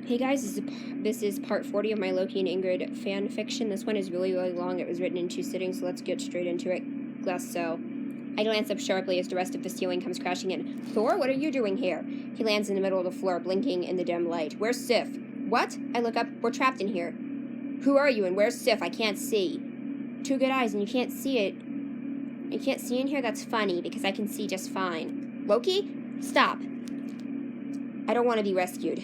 Hey guys, this is part 40 of my Loki and Ingrid fan fiction. This one is really long. It was written in 2 sittings, so let's get straight into it. Glass so. I glance up sharply as the rest of the ceiling comes crashing in. Thor, what are you doing here? He lands in the middle of the floor, blinking in the dim light. Where's Sif? What? I look up. We're trapped in here. Who are you and where's Sif? I can't see. 2 good eyes and you can't see it. You can't see in here? That's funny, because I can see just fine. Loki? Stop. I don't want to be rescued.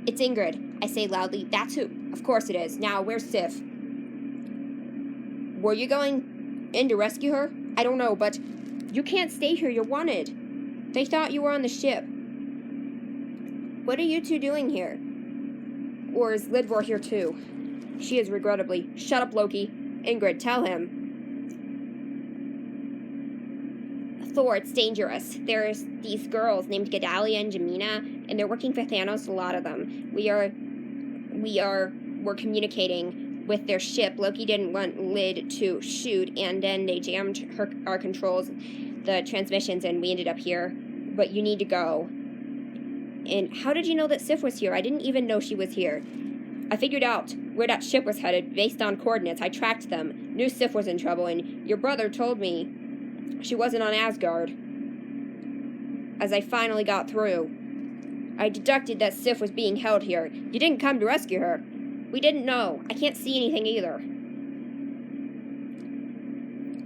It's Ingrid, I say loudly. That's who. Of course it is. Now, where's Sif? Were you going in to rescue her? I don't know, but you can't stay here. You're wanted. They thought you were on the ship. What are you two doing here? Or is Lidvor here too? She is regrettably. Shut up, Loki. Ingrid, tell him. Thor, it's dangerous. There's these girls named Gedalia and Jamina, and they're working for Thanos, a lot of them. We're communicating with their ship. Loki didn't want Lyd to shoot, and then they jammed our controls, the transmissions, and we ended up here. But you need to go. And how did you know that Sif was here? I didn't even know she was here. I figured out where that ship was headed based on coordinates. I tracked them. Knew Sif was in trouble, and your brother told me she wasn't on Asgard. As I finally got through, I deducted that Sif was being held here. You didn't come to rescue her. We didn't know. I can't see anything either.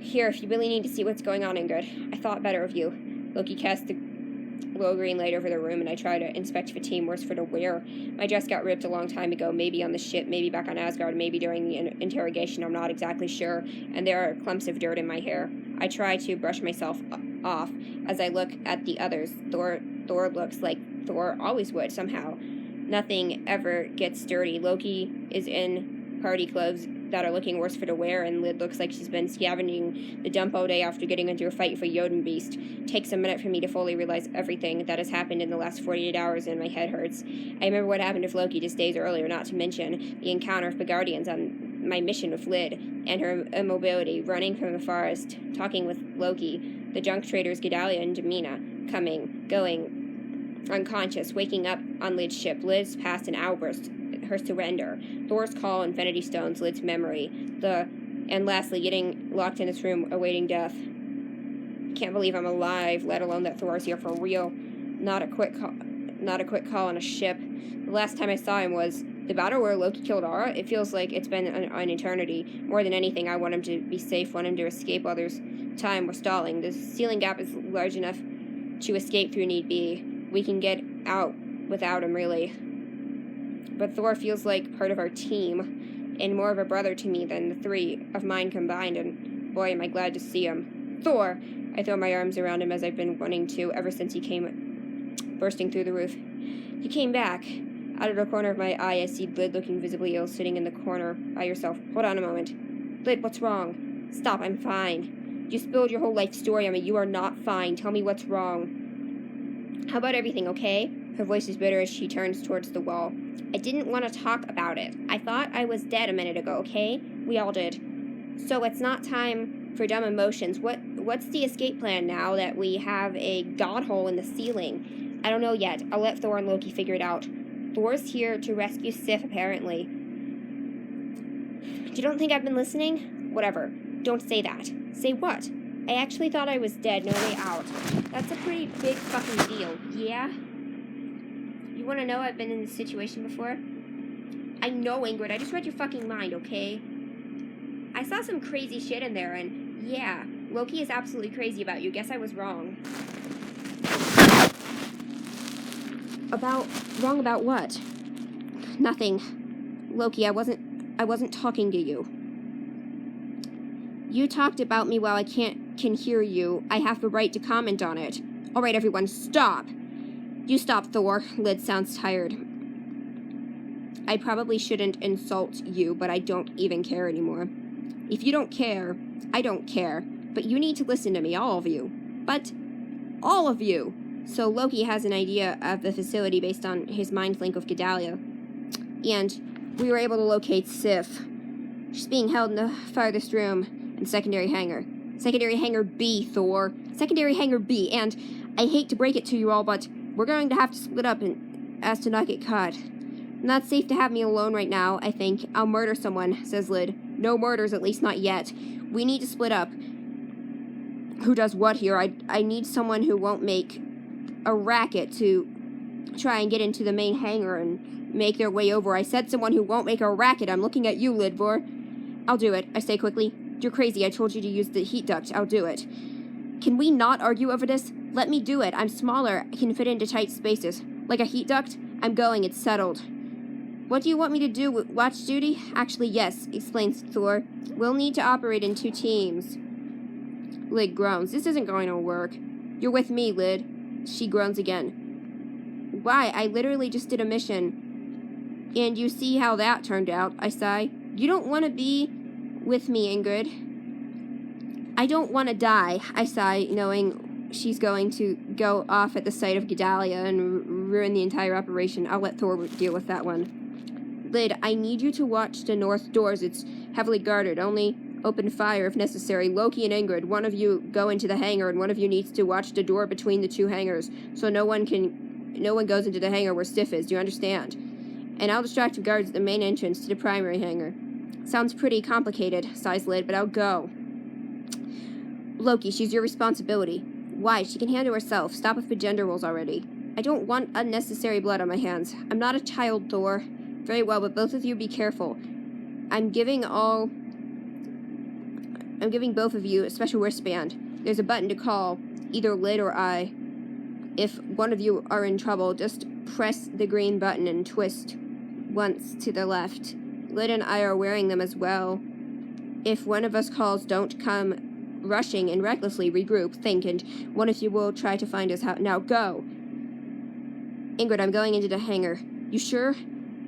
Here, if you really need to see what's going on, Ingrid. I thought better of you. Loki cast the glow green light over the room, and I tried to inspect fatigue worse for the wear. My dress got ripped a long time ago, maybe on the ship, maybe back on Asgard, maybe during the interrogation, I'm not exactly sure, and there are clumps of dirt in my hair. I try to brush myself off as I look at the others. Thor looks like Thor always would, somehow. Nothing ever gets dirty. Loki is in party clothes that are looking worse for the wear, and Lyd looks like she's been scavenging the dump all day after getting into a fight with a Jotun beast. It takes a minute for me to fully realize everything that has happened in the last 48 hours, and my head hurts. I remember what happened with Loki just days earlier, not to mention the encounter with the Guardians on my mission with Lyd, and her immobility, running from the forest, talking with Loki, the junk traders Gedalia and Jamina, coming, going, unconscious, waking up on Lyd's ship, Lyd's past and outburst, her surrender, Thor's call, Infinity Stones, Lyd's memory, and lastly, getting locked in this room, awaiting death. Can't believe I'm alive, let alone that Thor's here for real. Not a quick call on a ship. The last time I saw him was the battle where Loki killed Ara. It feels like it's been an eternity. More than anything, I want him to be safe, want him to escape while there's time. We're stalling. The ceiling gap is large enough to escape through need be. We can get out without him, really. But Thor feels like part of our team, and more of a brother to me than the 3 of mine combined, and boy, am I glad to see him. Thor! I throw my arms around him as I've been wanting to ever since he came bursting through the roof. You came back. Out of the corner of my eye, I see Lyd looking visibly ill, sitting in the corner by yourself. Hold on a moment. Lyd, what's wrong? Stop, I'm fine. You spilled your whole life story on me. You are not fine. Tell me what's wrong. How about everything, okay? Her voice is bitter as she turns towards the wall. I didn't want to talk about it. I thought I was dead a minute ago, okay? We all did. So it's not time for dumb emotions. What's the escape plan now that we have a god hole in the ceiling? I don't know yet. I'll let Thor and Loki figure it out. Thor's here to rescue Sif, apparently. You don't think I've been listening? Whatever. Don't say that. Say what? I actually thought I was dead, no way out. That's a pretty big fucking deal, yeah? You want to know I've been in this situation before? I know, Ingrid. I just read your fucking mind, okay? I saw some crazy shit in there, and yeah, Loki is absolutely crazy about you. Guess I was wrong. Wrong about what? Nothing. Loki, I wasn't talking to you. You talked about me while I can hear you. I have the right to comment on it. All right, everyone, stop. You stop, Thor. Lyd sounds tired. I probably shouldn't insult you, but I don't even care anymore. If you don't care, I don't care. But you need to listen to me, all of you. But all of you. So Loki has an idea of the facility based on his mind link with Gedalia. And we were able to locate Sif. She's being held in the farthest room in secondary hangar. Secondary hangar B, Thor. Secondary hangar B. And I hate to break it to you all, but we're going to have to split up as to not get caught. Not safe to have me alone right now, I think. I'll murder someone, says Lid. No murders, at least not yet. We need to split up. Who does what here? I need someone who won't make a racket to try and get into the main hangar and make their way over. I said someone who won't make a racket. I'm looking at you, Lidvor. I'll do it, I say quickly. You're crazy. I told you to use the heat duct. I'll do it. Can we not argue over this? Let me do it. I'm smaller. I can fit into tight spaces. Like a heat duct? I'm going. It's settled. What do you want me to do? Watch duty? Actually, yes, explains Thor. We'll need to operate in 2 teams. Lid groans. This isn't going to work. You're with me, Lid. She groans again. Why? I literally just did a mission. And you see how that turned out, I sigh. You don't want to be with me, Ingrid. I don't want to die, I sigh, knowing she's going to go off at the sight of Gedalia and ruin the entire operation. I'll let Thor deal with that one. Lid, I need you to watch the north doors. It's heavily guarded. Only open fire if necessary. Loki and Ingrid, one of you go into the hangar and one of you needs to watch the door between the 2 hangars so no one goes into the hangar where Sif is. Do you understand? And I'll distract the guards at the main entrance to the primary hangar. Sounds pretty complicated, sighs Lid, but I'll go. Loki, she's your responsibility. Why? She can handle herself. Stop with the gender roles already. I don't want unnecessary blood on my hands. I'm not a child, Thor. Very well, but both of you be careful. I'm giving both of you a special wristband. There's a button to call, either Lid or I. If one of you are in trouble, just press the green button and twist once to the left. Lid and I are wearing them as well. If one of us calls, don't come rushing and recklessly. Regroup, think, and one of you will try to find us out. Now go. Ingrid, I'm going into the hangar. You sure?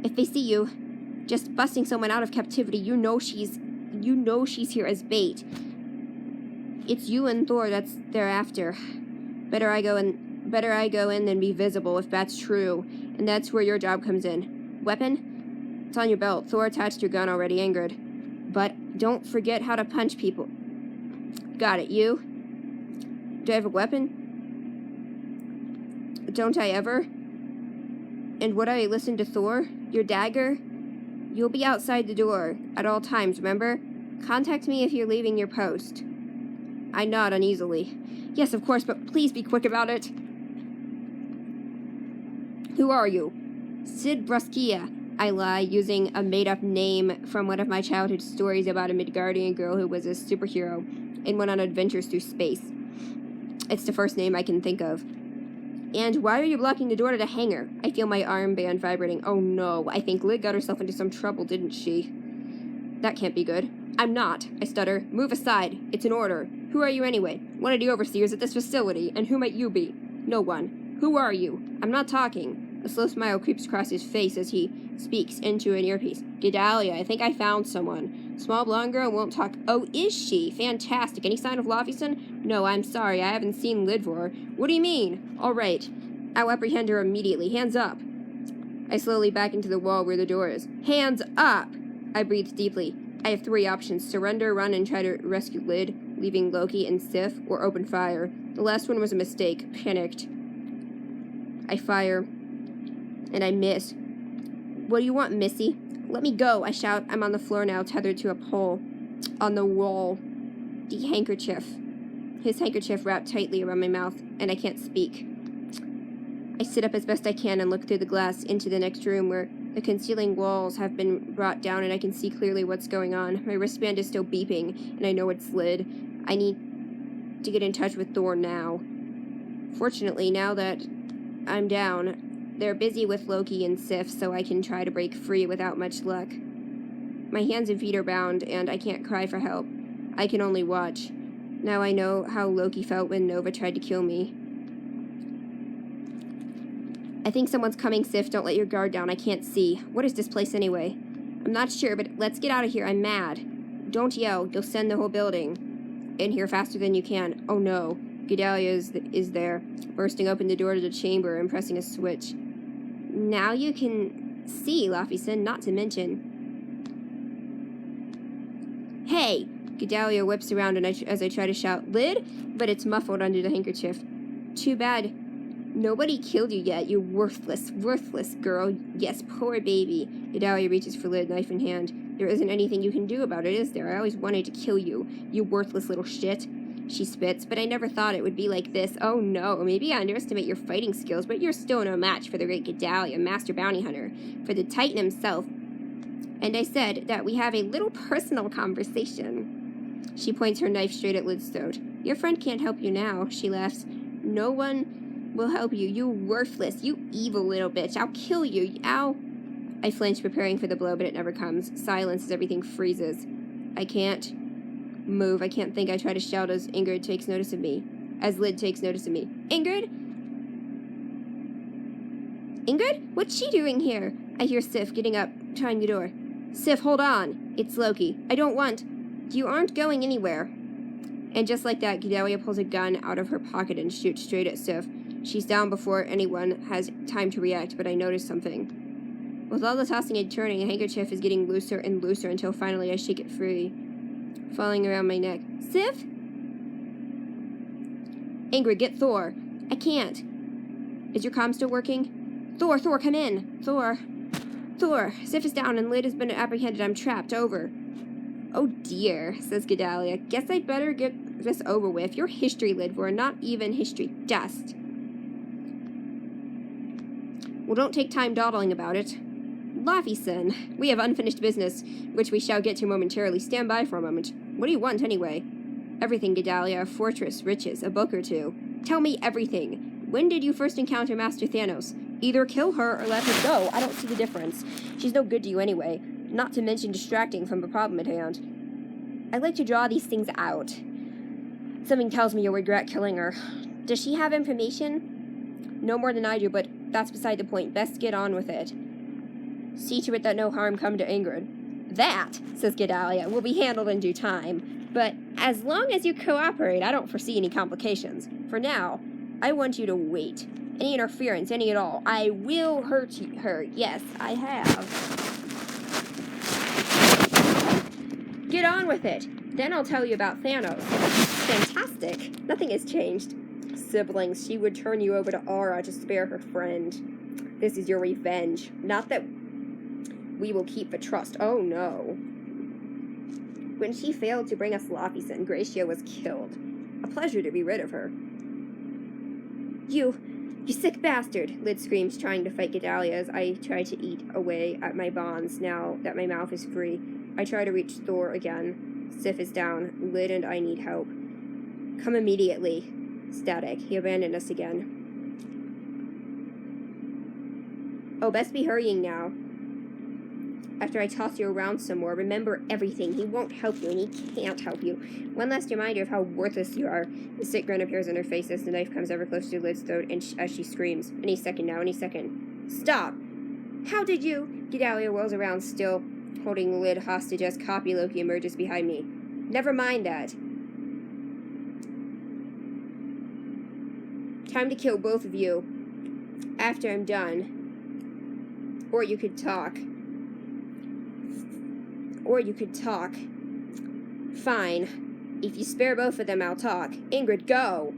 If they see you just busting someone out of captivity, you know she's here as bait. It's you and Thor that's they're after. Better I go in than be visible if that's true, and that's where your job comes in. Weapon? It's on your belt. Thor attached your gun already, Ingrid. But don't forget how to punch people. Got it. You? Do I have a weapon? Don't I ever? And would I listen to Thor? Your dagger? You'll be outside the door at all times, remember? Contact me if you're leaving your post. I nod uneasily. Yes, of course, but please be quick about it. Who are you? Sid Bruskia, I lie, using a made-up name from one of my childhood stories about a Midgardian girl who was a superhero and went on adventures through space. It's the first name I can think of. And why are you blocking the door to the hangar? I feel my armband vibrating. Oh no, I think Lid got herself into some trouble, didn't she? That can't be good. I'm not, I stutter. Move aside. It's an order. Who are you anyway? One of the overseers at this facility, and who might you be? No one. Who are you? I'm not talking. A slow smile creeps across his face as he speaks into an earpiece. Gedalia, I think I found someone. Small blonde girl won't talk. Oh, is she? Fantastic. Any sign of Lofison? No, I'm sorry. I haven't seen Lidvor. What do you mean? All right. I'll apprehend her immediately. Hands up. I slowly back into the wall where the door is. Hands up! I breathe deeply. I have 3 options. Surrender, run, and try to rescue Lid, leaving Loki and Sif, or open fire. The last one was a mistake. Panicked. I fire, and I miss. What do you want, Missy? Let me go, I shout. I'm on the floor now, tethered to a pole. On the wall. The handkerchief. His handkerchief wrapped tightly around my mouth, and I can't speak. I sit up as best I can and look through the glass into the next room where the concealing walls have been brought down and I can see clearly what's going on. My wristband is still beeping, and I know it's Lid. I need to get in touch with Thor now. Fortunately, now that I'm down, they're busy with Loki and Sif, so I can try to break free without much luck. My hands and feet are bound, and I can't cry for help. I can only watch. Now I know how Loki felt when Nova tried to kill me. I think someone's coming, Sif. Don't let your guard down. I can't see. What is this place anyway? I'm not sure, but let's get out of here. I'm mad. Don't yell. You'll send the whole building in here faster than you can. Oh no. Gedalia is there, bursting open the door to the chamber and pressing a switch. Now you can see, Lofison, not to mention. Hey! Gedalia whips around and as I try to shout, Lid? But it's muffled under the handkerchief. Too bad Nobody killed you yet, you worthless girl. Yes, poor baby. Gedalia reaches for Lid, knife in hand. There isn't anything you can do about it, is there? I always wanted to kill you, you worthless little shit. She spits, but I never thought it would be like this. Oh no, maybe I underestimate your fighting skills, but you're still no match for the great Gedalia, master bounty hunter, for the Titan himself. And I said that we have a little personal conversation. She points her knife straight at Lid's throat. Your friend can't help you now, she laughs. No one will help you, you worthless, you evil little bitch. I'll kill you, ow. I flinch, preparing for the blow, but it never comes. Silence as everything freezes. I can't move. I can't think. I try to shout as Ingrid takes notice of me. As Lid takes notice of me. Ingrid? Ingrid? What's she doing here? I hear Sif getting up, trying the door. Sif, hold on. It's Loki. I don't want. You aren't going anywhere. And just like that, Gedalia pulls a gun out of her pocket and shoots straight at Sif. She's down before anyone has time to react, but I notice something. With all the tossing and turning, a handkerchief is getting looser and looser until finally I shake it free, falling around my neck. Sif? Ingrid, get Thor. I can't. Is your comm still working? Thor, come in. Thor. Sif is down and Lid has been apprehended. I'm trapped. Over. Oh dear, says Gedalia. Guess I'd better get this over with. You're history, Lid. We're not even history. Dust. Well, don't take time dawdling about it. Laufeyson, we have unfinished business, which we shall get to momentarily. Stand by for a moment. What do you want, anyway? Everything, Gedalia. A fortress, riches, a book or two. Tell me everything. When did you first encounter Master Thanos? Either kill her or let her go. I don't see the difference. She's no good to you anyway, not to mention distracting from the problem at hand. I like to draw these things out. Something tells me you'll regret killing her. Does she have information? No more than I do, but that's beside the point. Best get on with it. See to it that no harm come to Ingrid. That, says Gedalia, will be handled in due time. But as long as you cooperate, I don't foresee any complications. For now, I want you to wait. Any interference, any at all, I will hurt her. Yes, I have. Get on with it. Then I'll tell you about Thanos. Fantastic. Nothing has changed. Siblings, she would turn you over to Aura to spare her friend. This is your revenge. Not that we will keep the trust. Oh, no. When she failed to bring us Laufeyson, Gracia was killed. A pleasure to be rid of her. You sick bastard, Lid screams, trying to fight Gedalia as I try to eat away at my bonds now that my mouth is free. I try to reach Thor again. Sif is down. Lid and I need help. Come immediately. Static. He abandoned us again. Oh, best be hurrying now. After I toss you around some more, remember everything. He won't help you, and he can't help you. One last reminder of how worthless you are. The sick grin appears on her face as the knife comes ever closer to Lid's throat, and as she screams. Any second now, any second. Stop! How did you? Gedalia whirls around, still holding Lid hostage as Copy Loki emerges behind me. Never mind that. Time to kill both of you. After I'm done. Or you could talk. Fine. If you spare both of them, I'll talk. Ingrid, go!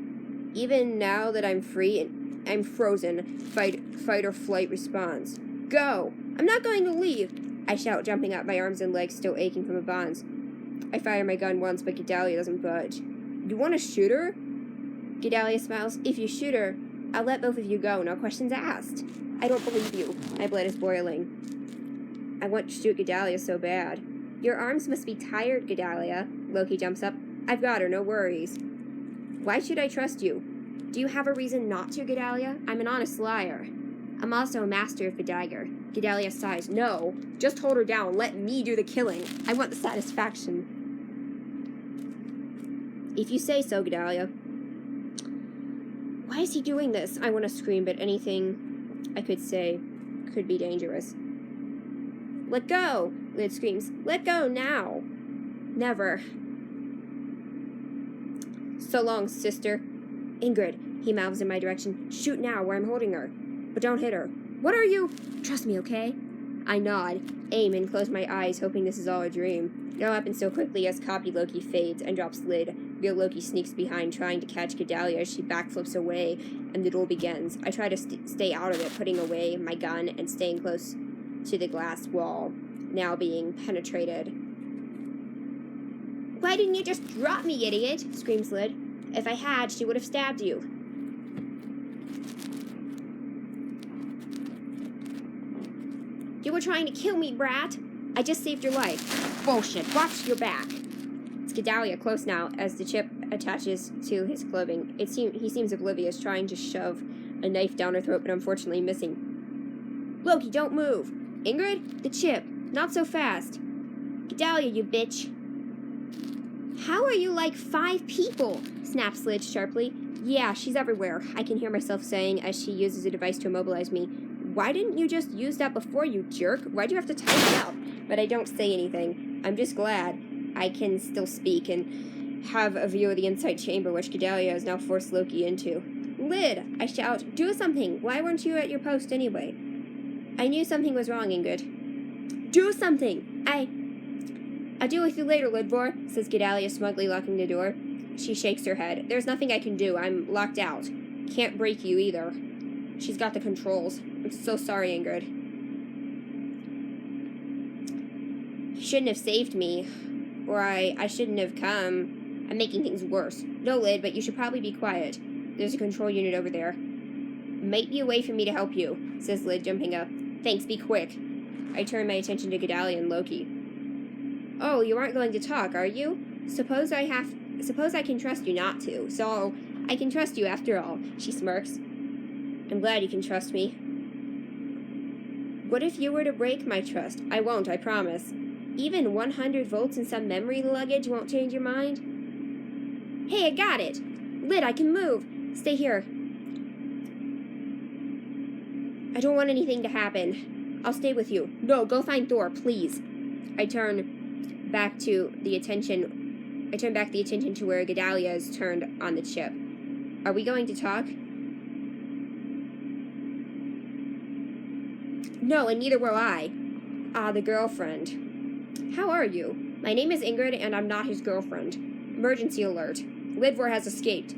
Even now that I'm free and I'm frozen, fight or flight responds. Go! I'm not going to leave! I shout, jumping up, my arms and legs still aching from the bonds. I fire my gun once, but Gedalia doesn't budge. You want to shoot her? Gedalia smiles. If you shoot her, I'll let both of you go, no questions asked. I don't believe you. My blood is boiling. I want to shoot Gedalia so bad. Your arms must be tired, Gedalia. Loki jumps up. I've got her, no worries. Why should I trust you? Do you have a reason not to, Gedalia? I'm an honest liar. I'm also a master of the dagger. Gedalia sighs. No, just hold her down. Let me do the killing. I want the satisfaction. If you say so, Gedalia. Why is he doing this? I want to scream, but anything I could say could be dangerous. Let go! Lid screams. Let go now! Never. So long, sister. Ingrid, he mouths in my direction. Shoot now, where I'm holding her. But don't hit her. What are you? Trust me, okay? I nod, aim, and close my eyes, hoping this is all a dream. It all happens so quickly as Copy Loki fades and drops Lid, Real Loki sneaks behind, trying to catch Gedalia as she backflips away, and the duel begins. I try to stay out of it, putting away my gun and staying close to the glass wall, now being penetrated. Why didn't you just drop me, idiot? Screams Lid. If I had, she would have stabbed you. You were trying to kill me, brat. I just saved your life. Bullshit. Watch your back. It's Gedalia close now as the chip attaches to his clothing. He seems oblivious, trying to shove a knife down her throat, but unfortunately missing. Loki, don't move. Ingrid? The chip. Not so fast. Gedalia, you bitch. How are you like 5 people? Snaps Lid sharply. Yeah, she's everywhere, I can hear myself saying as she uses a device to immobilize me. Why didn't you just use that before, you jerk? Why'd you have to type it out? But I don't say anything. I'm just glad I can still speak and have a view of the inside chamber, which Gedalia has now forced Loki into. Lid, I shout, do something. Why weren't you at your post anyway? I knew something was wrong, Ingrid. Do something. I'll deal with you later, Lidvor, says Gedalia, smugly locking the door. She shakes her head. There's nothing I can do. I'm locked out. Can't break you either. She's got the controls. I'm so sorry, Ingrid. You shouldn't have saved me. Or I shouldn't have come. I'm making things worse. No, Lid, but you should probably be quiet. There's a control unit over there. Might be a way for me to help you, says Lid, jumping up. Thanks, be quick. I turn my attention to Gedalia and Loki. Oh, you aren't going to talk, are you? Suppose I can trust you not to. So, I can trust you after all, she smirks. I'm glad you can trust me. What if you were to break my trust? I won't, I promise. Even 100 volts and some memory luggage won't change your mind? Hey, I got it! Lid, I can move! Stay here. I don't want anything to happen. I'll stay with you. No, go find Thor, please. I turn back the attention to where Gedalia is turned on the chip. Are we going to talk? No, and neither will I. The girlfriend. How are you? My name is Ingrid, and I'm not his girlfriend. Emergency alert. Lidvor has escaped.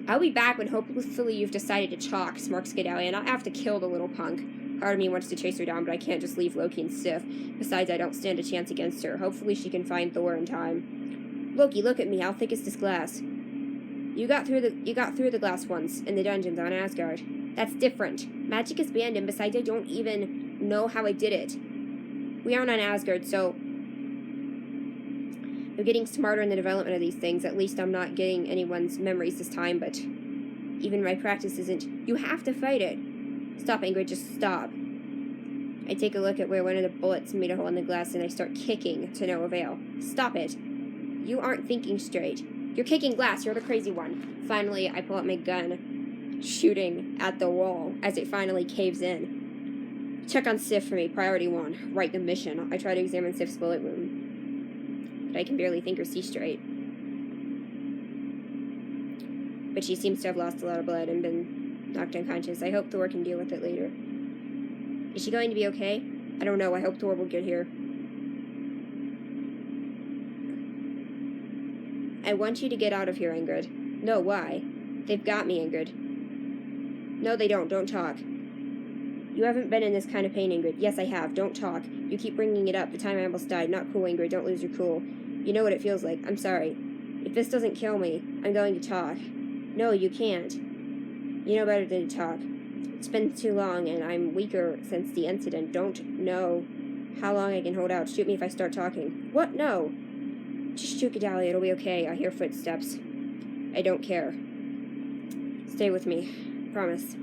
I'll be back when hopefully you've decided to talk, smirks Gedalia, and I'll have to kill the little punk. Part of me wants to chase her down, but I can't just leave Loki and Sif. Besides, I don't stand a chance against her. Hopefully she can find Thor in time. Loki, look at me. How thick is this glass? You got through the glass once, in the dungeons on Asgard. That's different. Magic is banned, and besides, I don't even know how I did it. We aren't on Asgard, so they're getting smarter in the development of these things. At least I'm not getting anyone's memories this time, but even my practice isn't. You have to fight it. Stop, Ingrid, just stop. I take a look at where one of the bullets made a hole in the glass and I start kicking to no avail. Stop it. You aren't thinking straight. You're kicking glass, you're the crazy one. Finally, I pull out my gun, shooting at the wall as it finally caves in. Check on Sif for me, priority 1. Write the mission. I try to examine Sif's bullet wound, but I can barely think or see straight. But she seems to have lost a lot of blood and been knocked unconscious. I hope Thor can deal with it later. Is she going to be okay? I don't know. I hope Thor will get here. I want you to get out of here, Ingrid. No, why? They've got me, Ingrid. No, they don't. Don't talk. You haven't been in this kind of pain, Ingrid. Yes, I have. Don't talk. You keep bringing it up. The time I almost died. Not cool, Ingrid. Don't lose your cool. You know what it feels like. I'm sorry. If this doesn't kill me, I'm going to talk. No, you can't. You know better than to talk. It's been too long, and I'm weaker since the incident. Don't know how long I can hold out. Shoot me if I start talking. What? No. Just shoot Gedalia. It'll be okay. I hear footsteps. I don't care. Stay with me. Promise.